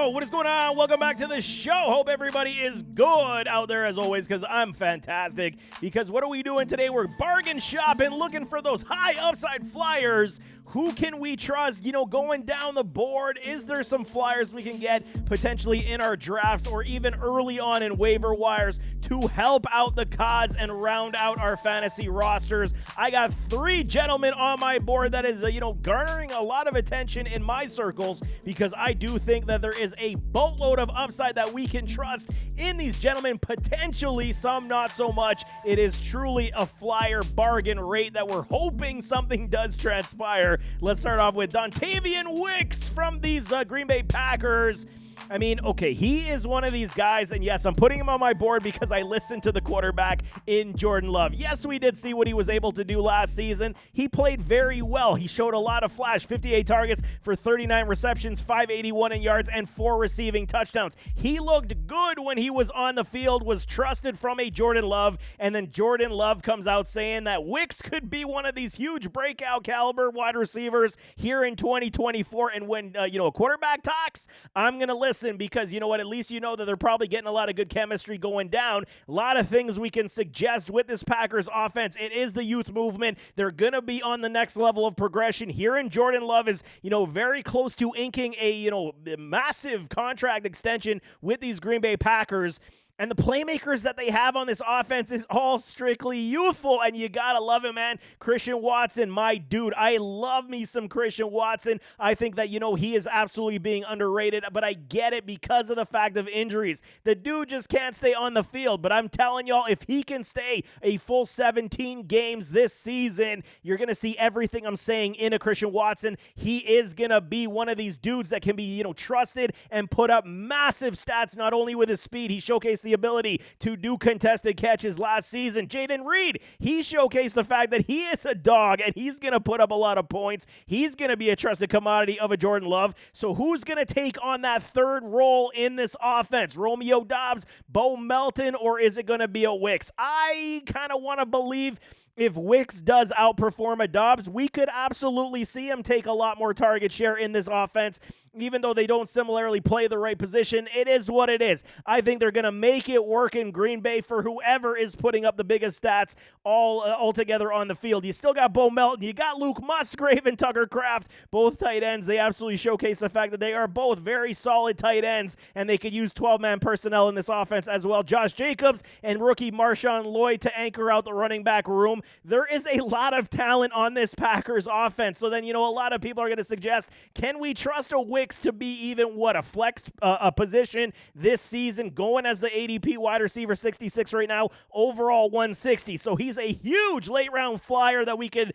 Yo, what is going on? Welcome back to the show. Hope everybody is good out there as always, because I'm fantastic. Because what are we doing today? We're bargain shopping, looking for those high upside flyers. Who can we trust? You know, going down the board, is there some flyers we can get potentially in our drafts or even early on in waiver wires to help out the cause and round out our fantasy rosters? I got three gentlemen on my board that is, garnering a lot of attention in my circles, because I do think that there is a boatload of upside that we can trust in these gentlemen, potentially some not so much. It is truly a flyer bargain rate that we're hoping something does transpire. Let's start off with Dontavian Wicks from these Green Bay Packers. I mean, okay, he is one of these guys, and yes, I'm putting him on my board because I listened to the quarterback in Jordan Love. Yes, we did see what he was able to do last season. He played very well. He showed a lot of flash, 58 targets for 39 receptions, 581 in yards, and 4 receiving touchdowns. He looked good when he was on the field, was trusted from a Jordan Love, and then Jordan Love comes out saying that Wicks could be one of these huge breakout caliber wide receivers here in 2024, and when, a quarterback talks, I'm going to listen. Because you know what, at least you know that they're probably getting a lot of good chemistry going down. A lot of things we can suggest with this Packers offense. It is the youth movement. They're going to be on the next level of progression here, and Jordan Love is, very close to inking a, massive contract extension with these Green Bay Packers. And the playmakers that they have on this offense is all strictly youthful, and you gotta love it, man. Christian Watson, my dude. I love me some Christian Watson. I think that, he is absolutely being underrated, but I get it because of the fact of injuries. The dude just can't stay on the field, but I'm telling y'all, if he can stay a full 17 games this season, you're gonna see everything I'm saying in a Christian Watson. He is gonna be one of these dudes that can be, trusted and put up massive stats, not only with his speed. He showcased the ability to do contested catches last season. Jaden Reed, he showcased the fact that he is a dog and he's going to put up a lot of points. He's going to be a trusted commodity of a Jordan Love. So who's going to take on that third role in this offense? Romeo Doubs, Bo Melton, or is it going to be a Wicks? I kind of want to believe if Wicks does outperform a Dobbs, we could absolutely see him take a lot more target share in this offense, even though they don't similarly play the right position. It is what it is. I think they're going to make it work in Green Bay for whoever is putting up the biggest stats all together on the field. You still got Bo Melton. You got Luke Musgrave and Tucker Kraft, both tight ends. They absolutely showcase the fact that they are both very solid tight ends, and they could use 12-man personnel in this offense as well. Josh Jacobs and rookie Marshawn Lloyd to anchor out the running back room. There is a lot of talent on this Packers offense. So then, a lot of people are going to suggest, can we trust a Wicks to be even, a flex a position this season, going as the ADP wide receiver 66 right now, overall 160. So he's a huge late-round flyer that we could,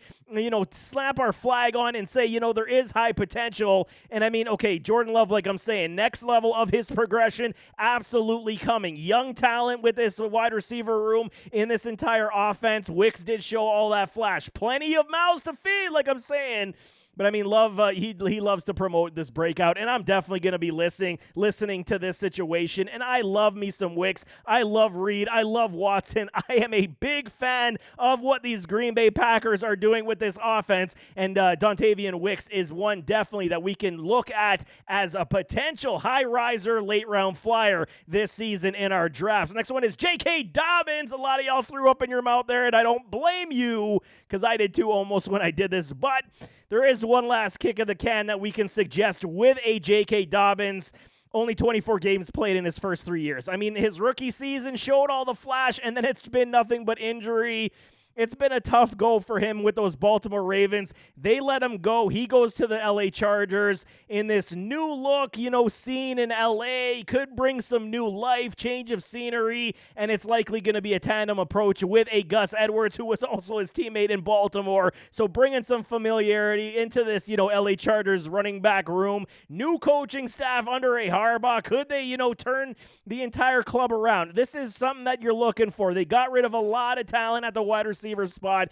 slap our flag on and say, there is high potential. And I mean, okay, Jordan Love, like I'm saying, next level of his progression, absolutely coming. Young talent with this wide receiver room in this entire offense. Wicks did show all that flash. Plenty of mouths to feed, like I'm saying. But I mean, Love, he loves to promote this breakout, and I'm definitely going to be listening to this situation. And I love me some Wicks. I love Reed. I love Watson. I am a big fan of what these Green Bay Packers are doing with this offense. And Dontavian Wicks is one definitely that we can look at as a potential high riser, late round flyer this season in our drafts. Next one is J.K. Dobbins. A lot of y'all threw up in your mouth there, and I don't blame you, because I did too almost when I did this. But there is one last kick of the can that we can suggest with a J.K. Dobbins. Only 24 games played in his first 3 years. I mean, his rookie season showed all the flash, and then it's been nothing but injury. It's been a tough go for him with those Baltimore Ravens. They let him go. He goes to the LA Chargers in this new look, scene in LA. Could bring some new life, change of scenery, and it's likely going to be a tandem approach with a Gus Edwards, who was also his teammate in Baltimore. So bringing some familiarity into this, LA Chargers running back room. New coaching staff under a Harbaugh. Could they, turn the entire club around? This is something that you're looking for. They got rid of a lot of talent at the wide receiver spot.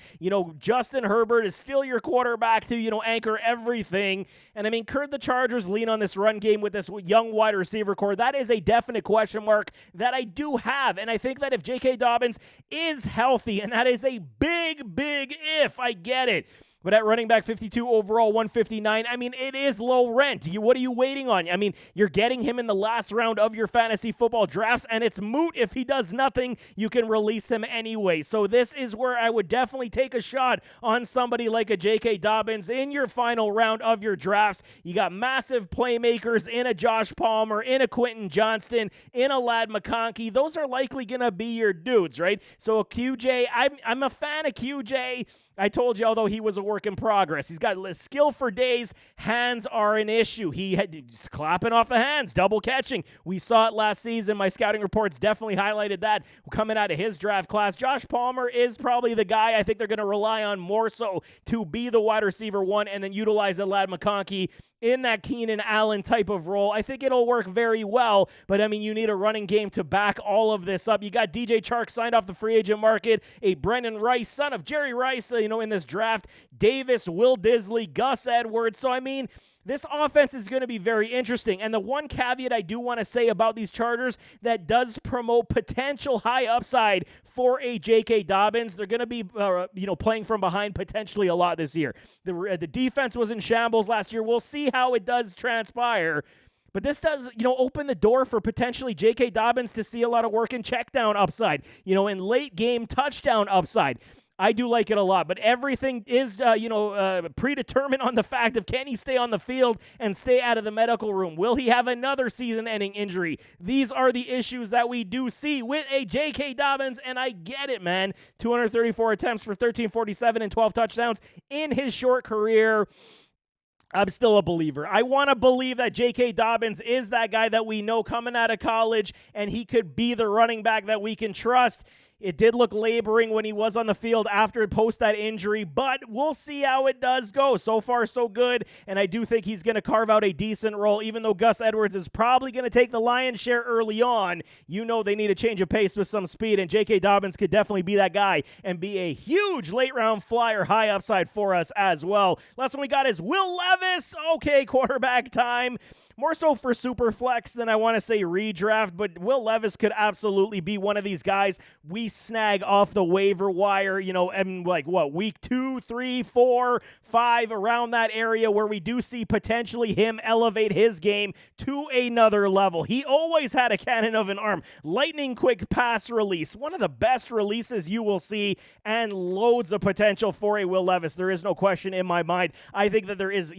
Justin Herbert is still your quarterback to, anchor everything. And I mean, could the Chargers lean on this run game with this young wide receiver core? That is a definite question mark that I do have. And I think that if J.K. Dobbins is healthy, and that is a big, big if, I get it. But at running back 52 overall, 159, I mean, it is low rent. What are you waiting on? I mean, you're getting him in the last round of your fantasy football drafts, and it's moot if he does nothing. You can release him anyway. So this is where I would definitely take a shot on somebody like a J.K. Dobbins in your final round of your drafts. You got massive playmakers in a Josh Palmer, in a Quentin Johnston, in a Ladd McConkey. Those are likely going to be your dudes, right? So a QJ, I'm a fan of QJ. I told you, although he was a work in progress, he's got skill for days. Hands are an issue. He had clapping off the hands, double catching. We saw it last season. My scouting reports definitely highlighted that coming out of his draft class. Josh Palmer is probably the guy I think they're going to rely on more so to be the wide receiver one and then utilize a Ladd McConkey in that Keenan Allen type of role. I think it'll work very well, but I mean, you need a running game to back all of this up. You got DJ Chark signed off the free agent market, a Brendan Rice, son of Jerry Rice, in this draft, Davis, Will Disley, Gus Edwards. So, I mean, this offense is going to be very interesting. And the one caveat I do want to say about these Chargers that does promote potential high upside for a J.K. Dobbins, they're going to be, playing from behind potentially a lot this year. The defense was in shambles last year. We'll see how it does transpire. But this does, open the door for potentially J.K. Dobbins to see a lot of work in check down upside, in late game touchdown upside. I do like it a lot, but everything is, predetermined on the fact of can he stay on the field and stay out of the medical room? Will he have another season-ending injury? These are the issues that we do see with a J.K. Dobbins, and I get it, man. 234 attempts for 1347 and 12 touchdowns in his short career. I'm still a believer. I want to believe that J.K. Dobbins is that guy that we know coming out of college, and he could be the running back that we can trust. It did look laboring when he was on the field after post that injury, but we'll see how it does go. So far, so good, and I do think he's going to carve out a decent role, even though Gus Edwards is probably going to take the lion's share early on. They need a change of pace with some speed, and J.K. Dobbins could definitely be that guy and be a huge late-round flyer, high upside for us as well. Last one we got is Will Levis. Okay, quarterback time. More so for super flex than I want to say redraft, but Will Levis could absolutely be one of these guys we snag off the waiver wire, and week 2, 3, 4, 5, around that area where we do see potentially him elevate his game to another level. He always had a cannon of an arm, lightning quick pass release, one of the best releases you will see, and loads of potential for a Will Levis. There is no question in my mind. I think that there is,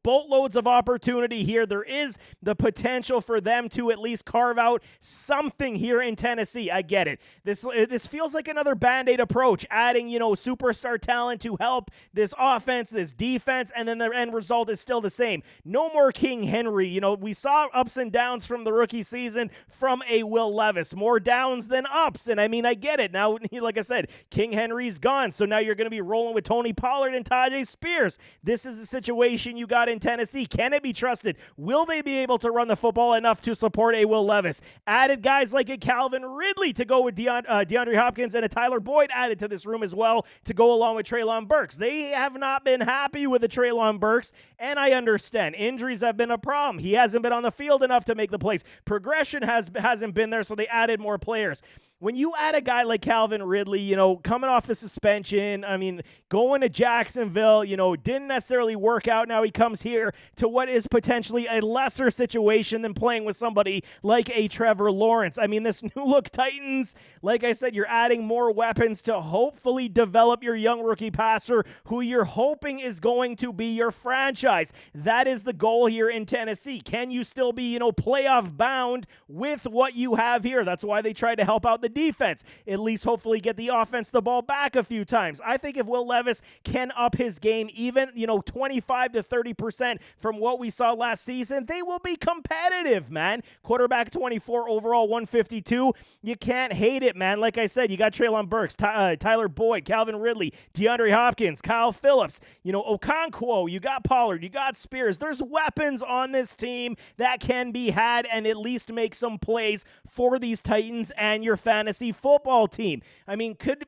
boatloads of opportunity here. There is the potential for them to at least carve out something here in Tennessee. I get it. This feels like another Band-Aid approach, adding, superstar talent to help this offense, this defense, and then the end result is still the same. No more King Henry. We saw ups and downs from the rookie season from a Will Levis. More downs than ups, and I mean, I get it. Now, like I said, King Henry's gone, so now you're going to be rolling with Tony Pollard and Tajay Spears. This is the situation you got in Tennessee. Can it be trusted? Will they be able to run the football enough to support a Will Levis? Added guys like a Calvin Ridley to go with DeAndre Hopkins, and a Tyler Boyd added to this room as well to go along with Treylon Burks. They have not been happy with the Treylon Burks, and I understand. Injuries have been a problem. He hasn't been on the field enough to make the plays. Progression hasn't been there, so they added more players. When you add a guy like Calvin Ridley, coming off the suspension, going to Jacksonville, didn't necessarily work out. Now he comes here to what is potentially a lesser situation than playing with somebody like a Trevor Lawrence. This new look Titans, like I said, you're adding more weapons to hopefully develop your young rookie passer who you're hoping is going to be your franchise. That is the goal here in Tennessee. Can you still be, playoff bound with what you have here? That's why they tried to help out the defense, at least hopefully get the offense the ball back a few times. I think if Will Levis can up his game even, 25 to 30% from what we saw last season, they will be competitive, man. Quarterback 24 overall, 152. You can't hate it, man. Like I said, you got Treylon Burks, Tyler Boyd, Calvin Ridley, DeAndre Hopkins, Kyle Phillips, Okonkwo, you got Pollard, you got Spears. There's weapons on this team that can be had and at least make some plays for these Titans and your fans fantasy football team. I mean, could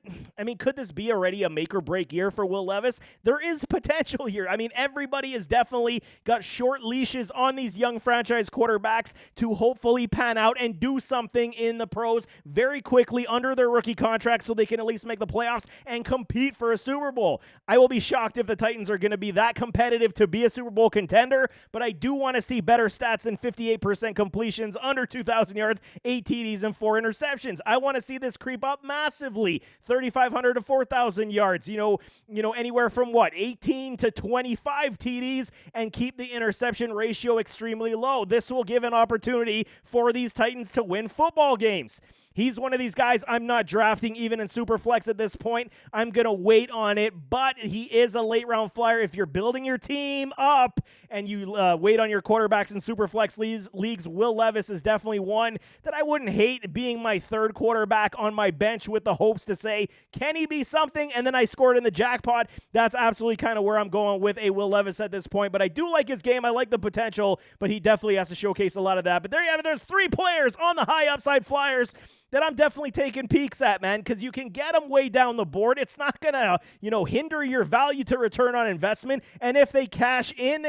this be already a make or break year for Will Levis? There is potential here. I mean, everybody has definitely got short leashes on these young franchise quarterbacks to hopefully pan out and do something in the pros very quickly under their rookie contract so they can at least make the playoffs and compete for a Super Bowl. I will be shocked if the Titans are going to be that competitive to be a Super Bowl contender, but I do want to see better stats than 58% completions, under 2,000 yards, 8 TDs, and 4 interceptions. I want to see this creep up massively, 3,500 to 4,000 yards, anywhere from 18 to 25 TDs, and keep the interception ratio extremely low. This will give an opportunity for these Titans to win football games. He's one of these guys I'm not drafting even in Superflex at this point. I'm going to wait on it, but he is a late-round flyer. If you're building your team up and you wait on your quarterbacks in Superflex leagues, Will Levis is definitely one that I wouldn't hate being my third quarterback on my bench with the hopes to say, can he be something? And then I scored in the jackpot. That's absolutely kind of where I'm going with a Will Levis at this point, but I do like his game. I like the potential, but he definitely has to showcase a lot of that. But there you have it. There's 3 players on the high upside flyers that I'm definitely taking peeks at, man, because you can get them way down the board. It's not going to, hinder your value to return on investment. And if they cash in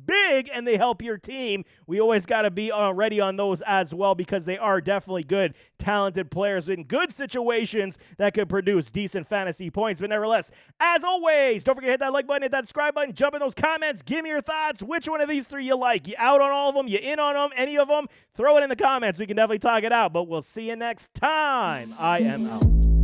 big and they help your team. We always got to be ready on those as well because they are definitely good, talented players in good situations that could produce decent fantasy points. But nevertheless, as always, don't forget to hit that like button, hit that subscribe button, jump in those comments, give me your thoughts. Which one of these 3 you like? You out on all of them? You in on them? Any of them? Throw it in the comments. We can definitely talk it out, but we'll see you next time. I am out.